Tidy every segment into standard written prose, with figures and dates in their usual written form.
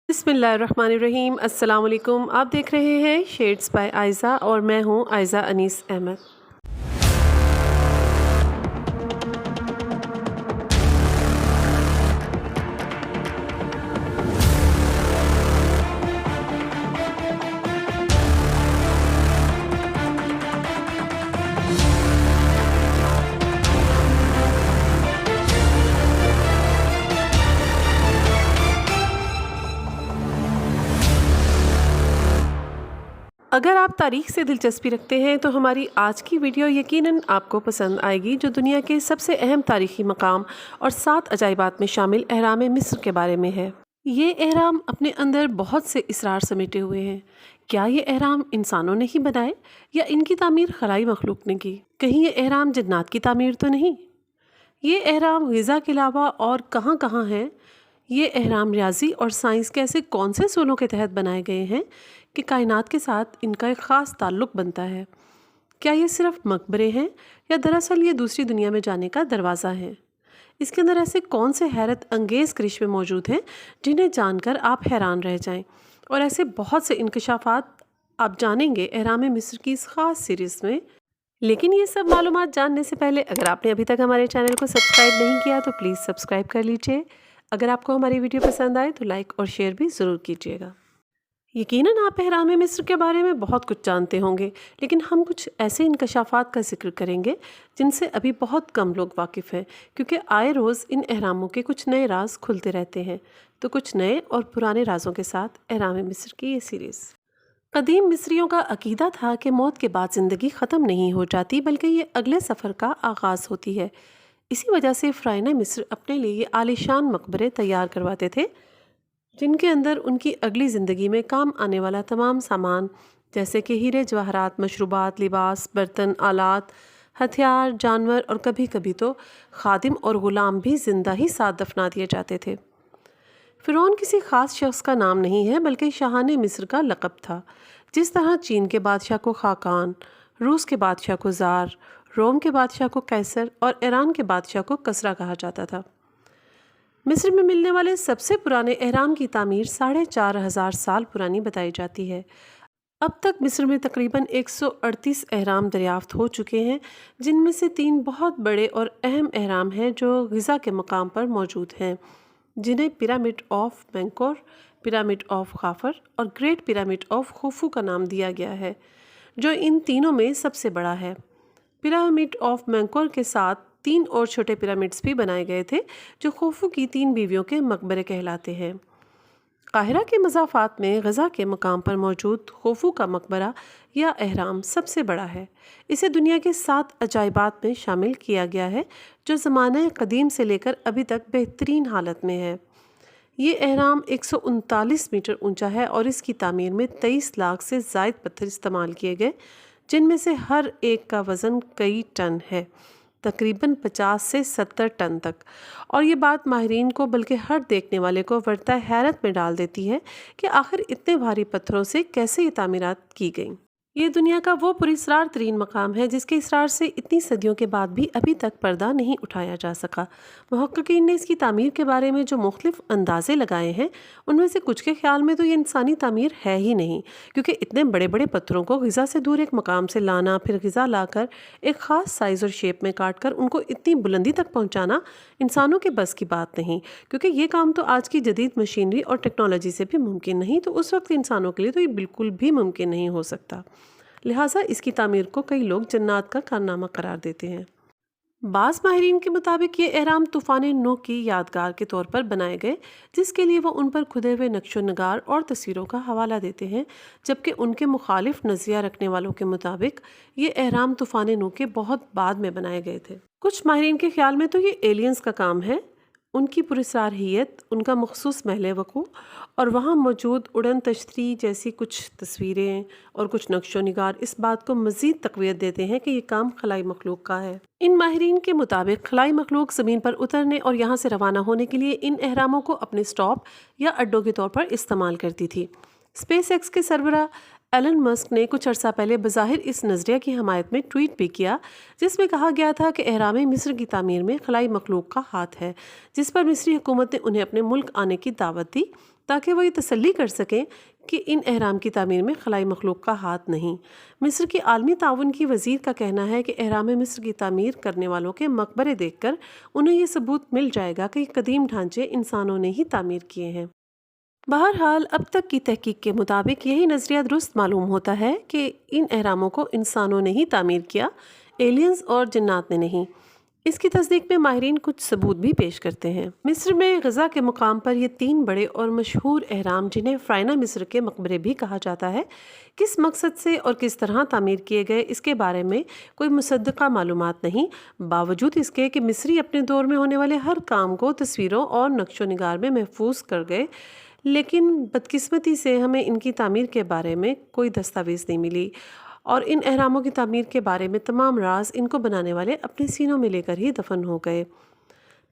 बिस्मिल्लाहिर्रहमानिर्रहीम। अस्सलाम वालेकुम। आप देख रहे हैं शेड्स बाय आयज़ा और मैं हूँ आयज़ा अनीस अहमद। अगर आप तारीख़ से दिलचस्पी रखते हैं तो हमारी आज की वीडियो यकीनन आपको पसंद आएगी, जो दुनिया के सबसे अहम तारीख़ी मकाम और 7 अजायबात में शामिल एहराम मिस्र के बारे में है। ये एहराम अपने अंदर बहुत से इसरार समेटे हुए हैं। क्या ये एहराम इंसानों ने ही बनाए या इनकी तामीर खलाई मखलूक ने की? कहीं ये एहराम जन्नात की तामीर तो नहीं? ये एहराम ग़िज़ा के अलावा और कहाँ कहाँ हैं? ये एहराम रियाजी और साइंस के ऐसे कौन से सूलों के तहत बनाए गए हैं कि कायनात के साथ इनका एक ख़ास ताल्लुक़ बनता है? क्या ये सिर्फ मकबरे हैं या दरअसल ये दूसरी दुनिया में जाने का दरवाज़ा है? इसके अंदर ऐसे कौन से हैरत अंगेज़ करिश्मे मौजूद हैं जिन्हें जानकर आप हैरान रह जाएं? और ऐसे बहुत से इंकशाफात आप जानेंगे एहराम मिस्र की इस ख़ास सीरीज़ में। लेकिन ये सब मालूमात जानने से पहले अगर आपने अभी तक हमारे चैनल को सब्सक्राइब नहीं किया तो प्लीज़ सब्सक्राइब कर लीजिए। अगर आपको हमारी वीडियो पसंद आए तो लाइक और शेयर भी ज़रूर कीजिएगा। यकीनन आप एहराम मिस्र के बारे में बहुत कुछ जानते होंगे, लेकिन हम कुछ ऐसे इंकशाफात का जिक्र करेंगे जिनसे अभी बहुत कम लोग वाकिफ़ हैं, क्योंकि आए रोज़ इन एहरामों के कुछ नए राज खुलते रहते हैं। तो कुछ नए और पुराने राजों के साथ एहराम मिस्र की ये सीरीज़। कदीम मिस्रियों का अकीदा था कि मौत के बाद ज़िंदगी ख़त्म नहीं हो जाती, बल्कि ये अगले सफ़र का आगाज़ होती है। इसी वजह से फ़राइना मिस्र अपने लिए ये आलीशान मकबरे तैयार करवाते थे, जिनके अंदर उनकी अगली ज़िंदगी में काम आने वाला तमाम सामान, जैसे कि हीरे जवाहरात, मशरूबात, लिबास, बर्तन, आलात, हथियार, जानवर और कभी कभी तो खादिम और ग़ुलाम भी ज़िंदा ही साथ दफना दिए जाते थे। फ़िरौन किसी ख़ास शख्स का नाम नहीं है, बल्कि शाहाने मिस्र का लक़ब था। जिस तरह चीन के बादशाह को खाकान, रूस के बादशाह को ज़ार, रोम के बादशाह को कैसर और ईरान के बादशाह को कसरा कहा जाता था। मिस्र में मिलने वाले सबसे पुराने एहराम की तामीर 4,500 साल पुरानी बताई जाती है। अब तक मिस्र में तकरीबन 138 एहराम दरियाफ्त हो चुके हैं, जिनमें से 3 बहुत बड़े और अहम एहराम हैं जो ग़िज़ा के मकाम पर मौजूद हैं, जिन्हें पिरामिड ऑफ मेंकोर, पिरामिड ऑफ खाफर और ग्रेट पिरामिड ऑफ खुफू का नाम दिया गया है, जो इन तीनों में सबसे बड़ा है। पिरामिड ऑफ मेंकोर के साथ 3 और छोटे पिरामिड्स भी बनाए गए थे, जो खुफू की 3 बीवियों के मकबरे कहलाते हैं। काहिरा के मज़ाफ़ात में ग़िज़ा के मकाम पर मौजूद खुफू का मकबरा या एहराम सबसे बड़ा है। इसे दुनिया के 7 अजायबात में शामिल किया गया है, जो ज़माने क़दीम से लेकर अभी तक बेहतरीन हालत में है। ये एहराम 139 मीटर ऊंचा है और इसकी तामीर में 23 लाख से ज़ायद पत्थर इस्तेमाल किए गए, जिनमें से हर एक का वज़न कई टन है, तकरीबन 50 से 70 टन तक। और ये बात माहिरीन को, बल्कि हर देखने वाले को वर्ता हैरत में डाल देती है कि आखिर इतने भारी पत्थरों से कैसे ये तामीरात की गईं। ये दुनिया का वो पुरस्रार तरीन मकाम है जिसके इसरार से इतनी सदियों के बाद भी अभी तक पर्दा नहीं उठाया जा सका। मुहक्किकीन ने इसकी तामीर के बारे में जो मुख्तलिफ अंदाज़े लगाए हैं, उनमें से कुछ के ख्याल में तो ये इंसानी तामीर है ही नहीं, क्योंकि इतने बड़े बड़े पत्थरों को ग़िज़ा से दूर एक मकाम से लाना, फिर ग़िज़ा लाकर एक ख़ास साइज़ और शेप में काट कर उनको इतनी बुलंदी तक पहुँचाना इंसानों के बस की बात नहीं, क्योंकि ये काम तो आज की जदीद मशीनरी और टेक्नोलॉजी से भी मुमकिन नहीं, तो उस वक्त इंसानों के लिए तो ये बिल्कुल भी मुमकिन नहीं हो सकता। लिहाजा इसकी तामीर को कई लोग जन्नात का कारनामा करार देते हैं। बाज़ माहिरीन के मुताबिक ये एहराम तूफ़ान नूह की यादगार के तौर पर बनाए गए, जिसके लिए वो उन पर खुदे हुए नक्शो नगार और तस्वीरों का हवाला देते हैं, जबकि उनके मुखालिफ नज़रिया रखने वालों के मुताबिक ये एहराम तूफ़ान नूह के बहुत बाद में बनाए गए थे। कुछ माहिरीन के ख्याल में तो ये एलियंस का काम है। उनकी पुरस्रारहियत, उनका मखसूस महल वक़ू और वहाँ मौजूद उड़न तश्तरी जैसी कुछ तस्वीरें और कुछ नक्शो निगार इस बात को मज़ीद तक़वियत देते हैं कि ये काम खलाई मखलूक का है। इन माहिरीन के मुताबिक खलाई मखलूक ज़मीन पर उतरने और यहाँ से रवाना होने के लिए इन एहरामों को अपने स्टॉप या अड्डों के तौर पर इस्तेमाल करती थी। स्पेस एक्स के सरबराह एलन मस्क ने कुछ अर्सा पहले बज़ाहिर इस नज़रिया की हमायत में ट्वीट भी किया, जिसमें कहा गया था कि एहराम मिस्र की तामीर में खलाई मखलूक का हाथ है, जिस पर मिस्री हुकूमत ने उन्हें अपने मुल्क आने की दावत दी, تاکہ وہ یہ تسلی کر سکیں کہ ان اہرام کی تعمیر میں خلائی مخلوق کا ہاتھ نہیں۔ مصر کی عالمی تعاون کی وزیر کا کہنا ہے کہ اہرام مصر کی تعمیر کرنے والوں کے مقبرے دیکھ کر انہیں یہ ثبوت مل جائے گا کہ یہ قدیم ڈھانچے انسانوں نے ہی تعمیر کیے ہیں۔ بہرحال اب تک کی تحقیق کے مطابق یہی نظریہ درست معلوم ہوتا ہے کہ ان اہراموں کو انسانوں نے ہی تعمیر کیا، ایلینز اور جنات نے نہیں۔ اس کی تصدیق میں ماہرین کچھ ثبوت بھی پیش کرتے ہیں۔ مصر میں غزہ کے مقام پر یہ 3 بڑے اور مشہور اہرام، جنہیں فرعونہ مصر کے مقبرے بھی کہا جاتا ہے، کس مقصد سے اور کس طرح تعمیر کیے گئے اس کے بارے میں کوئی مصدقہ معلومات نہیں، باوجود اس کے کہ مصری اپنے دور میں ہونے والے ہر کام کو تصویروں اور نقش و نگار میں محفوظ کر گئے، لیکن بدقسمتی سے ہمیں ان کی تعمیر کے بارے میں کوئی دستاویز نہیں ملی، اور ان اہراموں کی تعمیر کے بارے میں تمام راز ان کو بنانے والے اپنے سینوں میں لے کر ہی دفن ہو گئے۔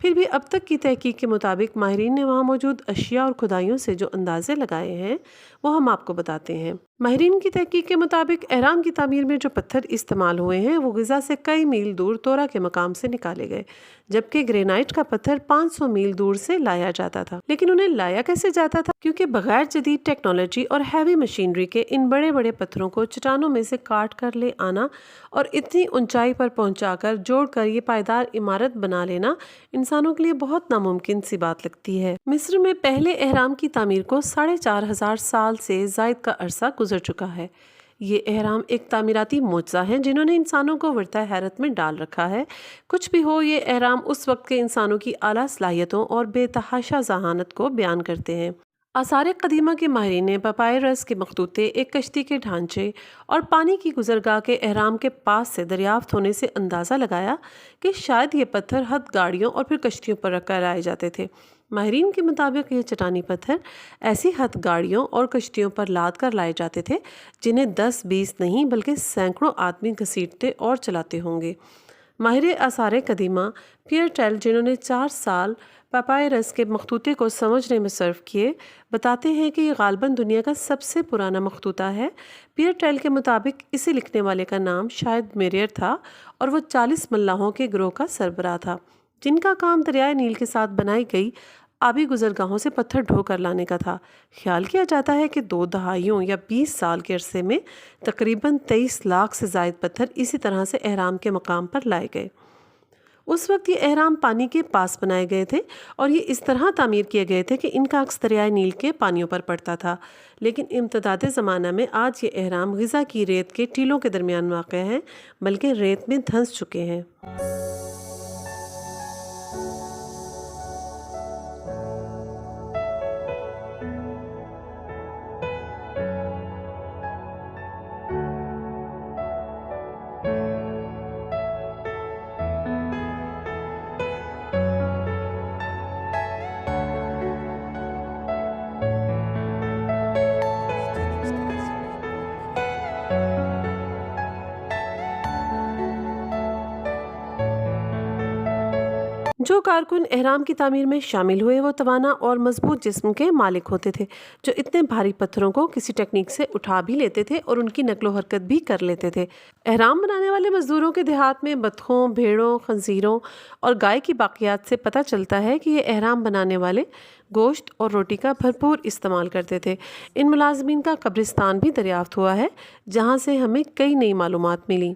پھر بھی اب تک کی تحقیق کے مطابق ماہرین نے وہاں موجود اشیاء اور کھدائیوں سے جو اندازے لگائے ہیں وہ ہم آپ کو بتاتے ہیں۔ ماہرین کی تحقیق کے مطابق اہرام کی تعمیر میں جو پتھر استعمال ہوئے ہیں وہ غزہ سے کئی میل دور تورا کے مقام سے نکالے گئے، جبکہ گرینائٹ کا پتھر 500 میل دور سے لایا جاتا تھا۔ لیکن انہیں لایا کیسے جاتا تھا؟ کیونکہ بغیر جدید ٹیکنالوجی اور ہیوی مشینری کے ان بڑے بڑے پتھروں کو چٹانوں میں سے کاٹ کر لے آنا اور اتنی اونچائی پر پہنچا کر جوڑ کر یہ پائیدار عمارت بنا لینا انسانوں کے لیے بہت ناممکن سی بات لگتی ہے۔ مصر میں پہلے اہرام کی تعمیر کو 4500 سال سے زائد کا عرصہ گزر چکا ہے۔ یہ اہرام ایک تعمیراتی معجزہ ہیں جنہوں نے انسانوں کو ورطہ حیرت میں ڈال رکھا ہے۔ کچھ بھی ہو، یہ اہرام اس وقت کے انسانوں کی اعلیٰ صلاحیتوں اور بے تحاشا ذہانت کو بیان کرتے ہیں۔ آثار قدیمہ کے ماہرین نے پپائرس کے مخطوطے، ایک کشتی کے ڈھانچے اور پانی کی گزرگاہ کے اہرام کے پاس سے دریافت ہونے سے اندازہ لگایا کہ شاید یہ پتھر ہتھ گاڑیوں اور پھر کشتیوں پر رکھ کر لائے جاتے تھے۔ ماہرین کے مطابق یہ چٹانی پتھر ایسی ہتھ گاڑیوں اور کشتیوں پر لاد کر لائے جاتے تھے جنہیں 10-20 نہیں بلکہ سینکڑوں آدمی گھسیٹتے اور چلاتے ہوں گے۔ ماہر آثار قدیمہ پیئر ٹیل، جنہوں نے 4 سال پپائرس کے مخطوطے کو سمجھنے میں صرف کیے، بتاتے ہیں کہ یہ غالباً دنیا کا سب سے پرانا مخطوطہ ہے۔ پیئر ٹیل کے مطابق اسے لکھنے والے کا نام شاید میریر تھا اور وہ 40 ملاحوں کے گروہ کا سربراہ تھا، جن کا کام دریائے نیل کے ساتھ بنائی گئی آبی گزرگاہوں سے پتھر ڈھو کر لانے کا تھا۔ خیال کیا جاتا ہے کہ 2 دہائیوں یا 20 سال کے عرصے میں تقریباً 23 لاکھ سے زائد پتھر اسی طرح سے اہرام کے مقام پر لائے گئے۔ اس وقت یہ اہرام پانی کے پاس بنائے گئے تھے اور یہ اس طرح تعمیر کیے گئے تھے کہ ان کا عکس دریائے نیل کے پانیوں پر پڑتا تھا۔ لیکن امتداد زمانہ میں آج یہ اہرام غزہ کی ریت کے ٹیلوں کے درمیان واقع ہیں، بلکہ ریت میں دھنس چکے ہیں۔ جو کارکن اہرام کی تعمیر میں شامل ہوئے وہ توانا اور مضبوط جسم کے مالک ہوتے تھے، جو اتنے بھاری پتھروں کو کسی ٹیکنیک سے اٹھا بھی لیتے تھے اور ان کی نقل و حرکت بھی کر لیتے تھے۔ اہرام بنانے والے مزدوروں کے دیہات میں بطخوں، بھیڑوں، خنزیروں اور گائے کی باقیات سے پتہ چلتا ہے کہ یہ اہرام بنانے والے گوشت اور روٹی کا بھرپور استعمال کرتے تھے۔ ان ملازمین کا قبرستان بھی دریافت ہوا ہے، جہاں سے ہمیں کئی نئی معلومات ملی،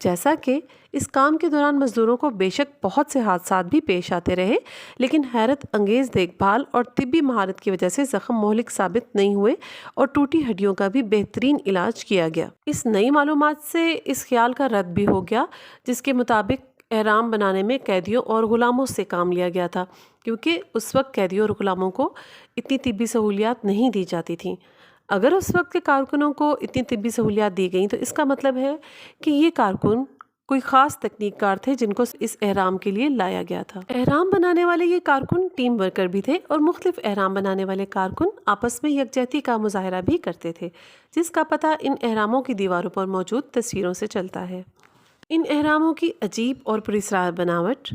جیسا کہ اس کام کے دوران مزدوروں کو بے شک بہت سے حادثات بھی پیش آتے رہے، لیکن حیرت انگیز دیکھ بھال اور طبی مہارت کی وجہ سے زخم مہلک ثابت نہیں ہوئے اور ٹوٹی ہڈیوں کا بھی بہترین علاج کیا گیا۔ اس نئی معلومات سے اس خیال کا رد بھی ہو گیا جس کے مطابق اہرام بنانے میں قیدیوں اور غلاموں سے کام لیا گیا تھا، کیونکہ اس وقت قیدیوں اور غلاموں کو اتنی طبی سہولیات نہیں دی جاتی تھیں۔ اگر اس وقت کے کارکنوں کو اتنی طبی سہولیات دی گئیں تو اس کا مطلب ہے کہ یہ کارکن کوئی خاص تکنیک کار تھے جن کو اس اہرام کے لیے لایا گیا تھا۔ اہرام بنانے والے یہ کارکن ٹیم ورکر بھی تھے اور مختلف اہرام بنانے والے کارکن آپس میں یکجہتی کا مظاہرہ بھی کرتے تھے، جس کا پتہ ان اہراموں کی دیواروں پر موجود تصویروں سے چلتا ہے۔ ان اہراموں کی عجیب اور پراسرار بناوٹ،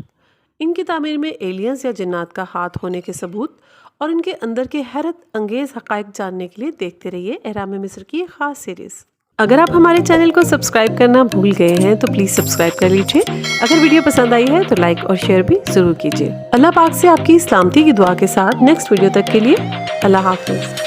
ان کی تعمیر میں ایلینز یا جنات کا ہاتھ ہونے کے ثبوت اور ان کے اندر کے حیرت انگیز حقائق جاننے کے لیے دیکھتے رہیے اہرام مصر کی یہ خاص سیریز۔ اگر آپ ہمارے چینل کو سبسکرائب کرنا بھول گئے ہیں تو پلیز سبسکرائب کر لیجیے۔ اگر ویڈیو پسند آئی ہے تو لائک اور شیئر بھی ضرور کیجیے۔ اللہ پاک سے آپ کی سلامتی کی دعا کے ساتھ نیکسٹ ویڈیو تک کے لیے اللہ حافظ۔